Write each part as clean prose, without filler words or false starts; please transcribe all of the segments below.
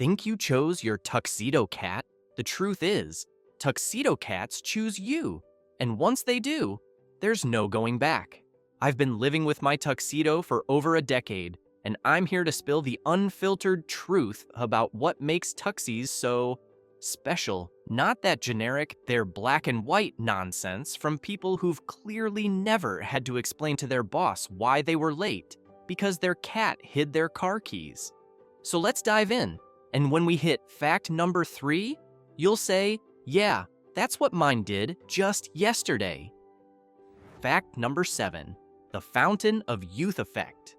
Think you chose your tuxedo cat? The truth is, tuxedo cats choose you. And once they do, there's no going back. I've been living with my tuxedo for over a decade, and I'm here to spill the unfiltered truth about what makes tuxies so special. Not that generic, they're black and white nonsense from people who've clearly never had to explain to their boss why they were late, because their cat hid their car keys. So let's dive in. And when we hit fact number 3, you'll say, yeah, that's what mine did just yesterday. Fact number 7, the fountain of youth effect.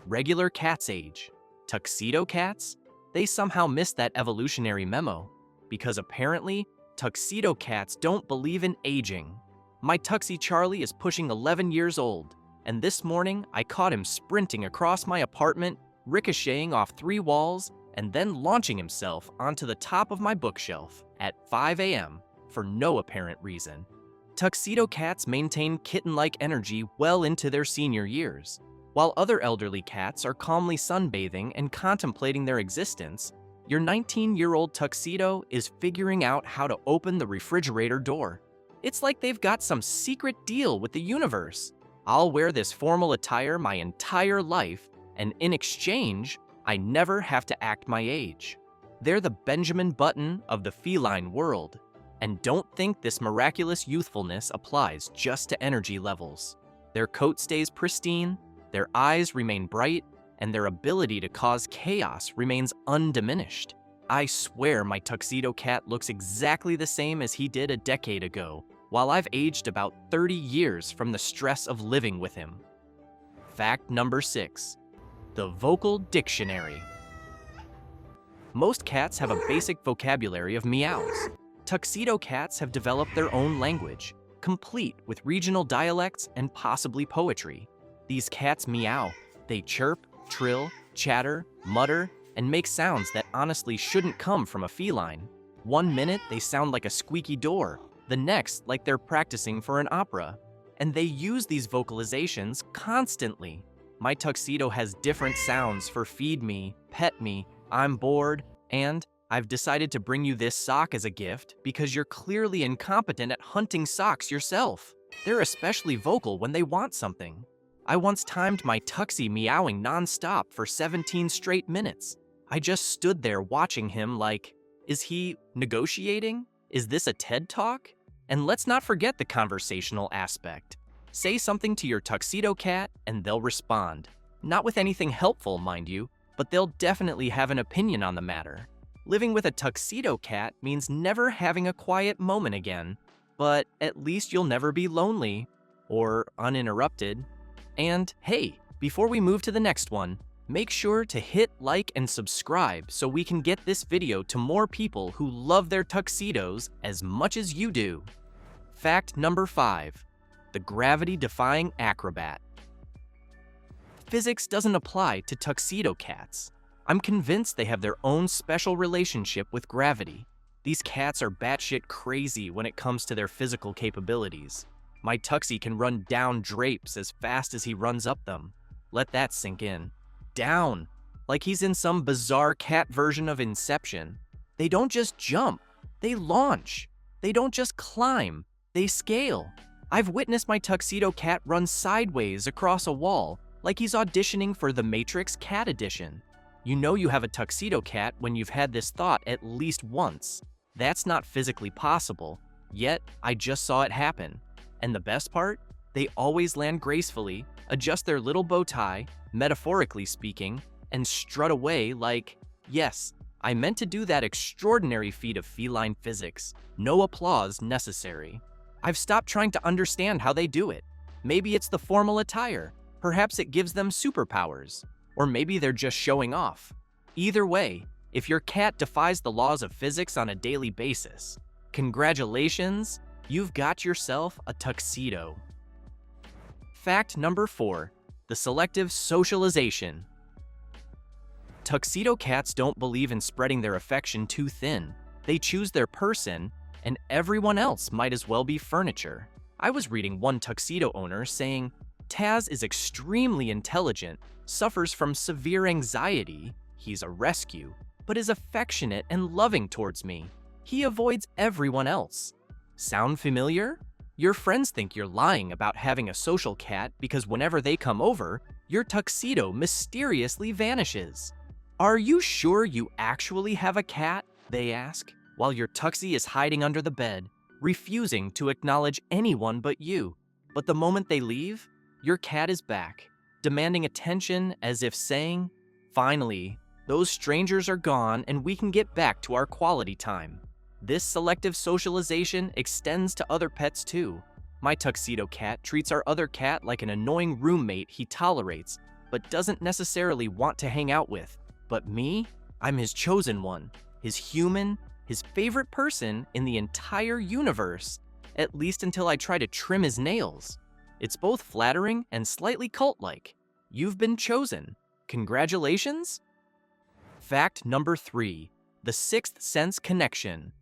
Regular cats age. Tuxedo cats? They somehow missed that evolutionary memo, because apparently, tuxedo cats don't believe in aging. My Tuxie Charlie is pushing 11 years old, and this morning I caught him sprinting across my apartment, ricocheting off 3 walls, and then launching himself onto the top of my bookshelf at 5 a.m. for no apparent reason. Tuxedo cats maintain kitten-like energy well into their senior years. While other elderly cats are calmly sunbathing and contemplating their existence, your 19-year-old tuxedo is figuring out how to open the refrigerator door. It's like they've got some secret deal with the universe. I'll wear this formal attire my entire life, and in exchange, I never have to act my age. They're the Benjamin Button of the feline world. And don't think this miraculous youthfulness applies just to energy levels. Their coat stays pristine, their eyes remain bright, and their ability to cause chaos remains undiminished. I swear my tuxedo cat looks exactly the same as he did a decade ago, while I've aged about 30 years from the stress of living with him. Fact number 6. The vocal dictionary. Most cats have a basic vocabulary of meows. Tuxedo cats have developed their own language, complete with regional dialects and possibly poetry. These cats meow. They chirp, trill, chatter, mutter, and make sounds that honestly shouldn't come from a feline. One minute they sound like a squeaky door, the next like they're practicing for an opera. And they use these vocalizations constantly. My tuxedo has different sounds for feed me, pet me, I'm bored, and I've decided to bring you this sock as a gift because you're clearly incompetent at hunting socks yourself. They're especially vocal when they want something. I once timed my tuxie meowing non-stop for 17 straight minutes. I just stood there watching him like, is he negotiating? Is this a TED Talk? And let's not forget the conversational aspect. Say something to your tuxedo cat and they'll respond. Not with anything helpful, mind you, but they'll definitely have an opinion on the matter. Living with a tuxedo cat means never having a quiet moment again, but at least you'll never be lonely or uninterrupted. And hey, before we move to the next one, make sure to hit like and subscribe so we can get this video to more people who love their tuxedos as much as you do. Fact number 5. The Gravity-Defying Acrobat. Physics doesn't apply to tuxedo cats. I'm convinced they have their own special relationship with gravity. These cats are batshit crazy when it comes to their physical capabilities. My tuxie can run down drapes as fast as he runs up them. Let that sink in. Down, like he's in some bizarre cat version of Inception. They don't just jump, they launch. They don't just climb, they scale. I've witnessed my tuxedo cat run sideways across a wall, like he's auditioning for the Matrix Cat Edition. You know you have a tuxedo cat when you've had this thought at least once. That's not physically possible, yet I just saw it happen. And the best part? They always land gracefully, adjust their little bow tie, metaphorically speaking, and strut away like, yes, I meant to do that extraordinary feat of feline physics. No applause necessary. I've stopped trying to understand how they do it. Maybe it's the formal attire. Perhaps it gives them superpowers. Or maybe they're just showing off. Either way, if your cat defies the laws of physics on a daily basis, congratulations, you've got yourself a tuxedo. Fact number 4. The selective socialization. Tuxedo cats don't believe in spreading their affection too thin. They choose their person, and everyone else might as well be furniture. I was reading one tuxedo owner saying, Taz is extremely intelligent, suffers from severe anxiety. He's a rescue, but is affectionate and loving towards me. He avoids everyone else. Sound familiar? Your friends think you're lying about having a social cat because whenever they come over, your tuxedo mysteriously vanishes. Are you sure you actually have a cat? They ask, while your tuxie is hiding under the bed, refusing to acknowledge anyone but you. But the moment they leave, your cat is back, demanding attention as if saying, "Finally, those strangers are gone and we can get back to our quality time." This selective socialization extends to other pets too. My tuxedo cat treats our other cat like an annoying roommate he tolerates, but doesn't necessarily want to hang out with. But me? I'm his chosen one, his human, his favorite person in the entire universe, at least until I try to trim his nails. It's both flattering and slightly cult-like. You've been chosen. Congratulations? Fact number 3, the sixth sense connection.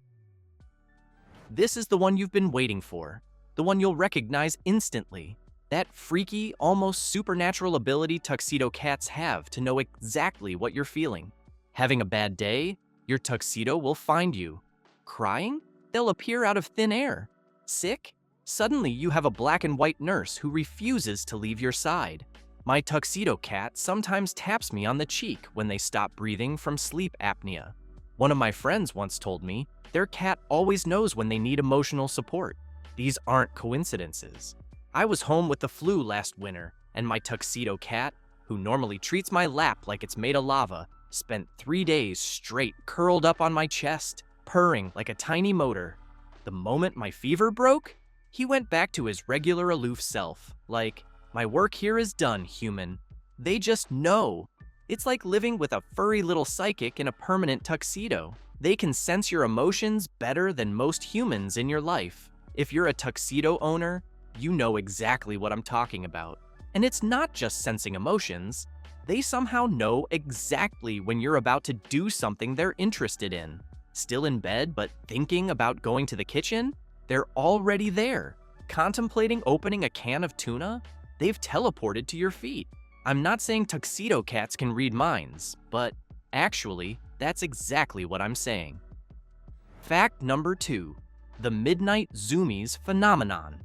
This is the one you've been waiting for, the one you'll recognize instantly. That freaky, almost supernatural ability tuxedo cats have to know exactly what you're feeling. Having a bad day? Your tuxedo will find you. Crying? They'll appear out of thin air. Sick? Suddenly you have a black and white nurse who refuses to leave your side. My tuxedo cat sometimes taps me on the cheek when they stop breathing from sleep apnea. One of my friends once told me their cat always knows when they need emotional support. These aren't coincidences. I was home with the flu last winter, and my tuxedo cat, who normally treats my lap like it's made of lava, spent 3 days straight curled up on my chest, purring like a tiny motor. The moment my fever broke, he went back to his regular aloof self, like, "My work here is done, human." They just know. It's like living with a furry little psychic in a permanent tuxedo. They can sense your emotions better than most humans in your life. If you're a tuxedo owner, you know exactly what I'm talking about. And it's not just sensing emotions. They somehow know exactly when you're about to do something they're interested in. Still in bed but thinking about going to the kitchen? They're already there. Contemplating opening a can of tuna? They've teleported to your feet. I'm not saying tuxedo cats can read minds, but actually, that's exactly what I'm saying. Fact number 2, the midnight Zooies phenomenon.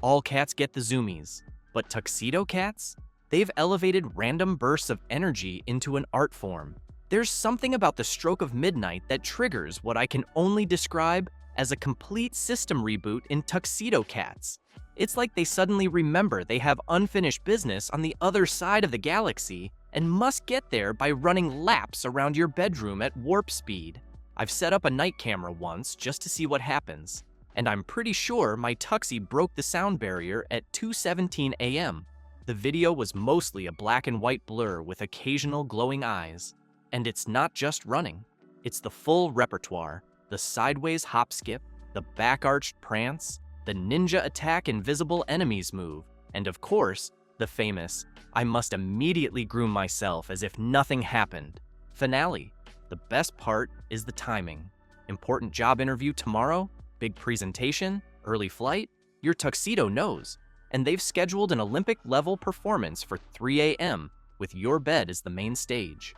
All cats get the Zooies, but tuxedo cats? They've elevated random bursts of energy into an art form. There's something about the stroke of midnight that triggers what I can only describe as a complete system reboot in tuxedo cats. It's like they suddenly remember they have unfinished business on the other side of the galaxy and must get there by running laps around your bedroom at warp speed. I've set up a night camera once just to see what happens, and I'm pretty sure my tuxie broke the sound barrier at 2:17 a.m. The video was mostly a black and white blur with occasional glowing eyes. And it's not just running. It's the full repertoire, the sideways hop skip, the back-arched prance, the ninja attack invisible enemies move, and of course, the famous, "I must immediately groom myself as if nothing happened" finale. The best part is the timing. Important job interview tomorrow, big presentation, early flight, your tuxedo knows, and they've scheduled an Olympic-level performance for 3 a.m. with your bed as the main stage.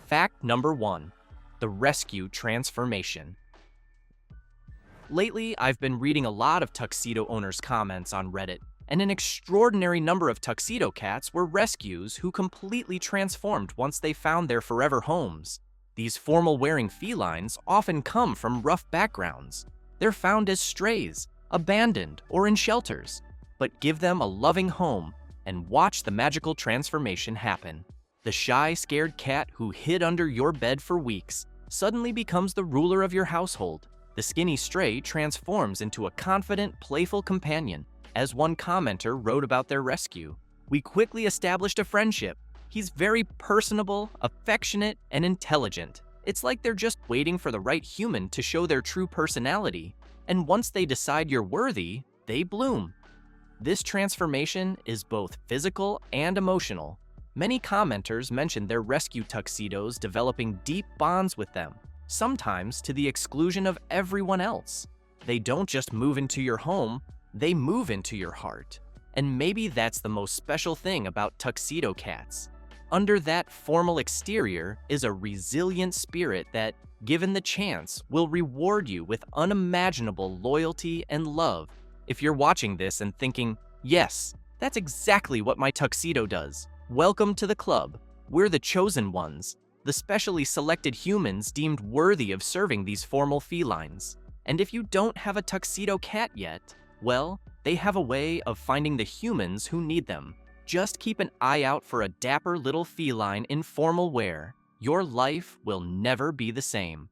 Fact number 1, the rescue transformation. Lately, I've been reading a lot of tuxedo owners' comments on Reddit, and an extraordinary number of tuxedo cats were rescues who completely transformed once they found their forever homes. These formal-wearing felines often come from rough backgrounds. They're found as strays, abandoned, or in shelters. But give them a loving home and watch the magical transformation happen. The shy, scared cat who hid under your bed for weeks suddenly becomes the ruler of your household. The skinny stray transforms into a confident, playful companion. As one commenter wrote about their rescue, "We quickly established a friendship. He's very personable, affectionate, and intelligent. It's like they're just waiting for the right human to show their true personality. And once they decide you're worthy, they bloom." This transformation is both physical and emotional. Many commenters mentioned their rescue tuxedos developing deep bonds with them, sometimes to the exclusion of everyone else. They don't just move into your home, they move into your heart. And maybe that's the most special thing about tuxedo cats. under that formal exterior is a resilient spirit that, given the chance, will reward you with unimaginable loyalty and love. If you're watching this and thinking, yes, that's exactly what my tuxedo does, welcome to the club. We're the chosen ones, the specially selected humans deemed worthy of serving these formal felines. And if you don't have a tuxedo cat yet, well, they have a way of finding the humans who need them. Just keep an eye out for a dapper little feline in formal wear. Your life will never be the same.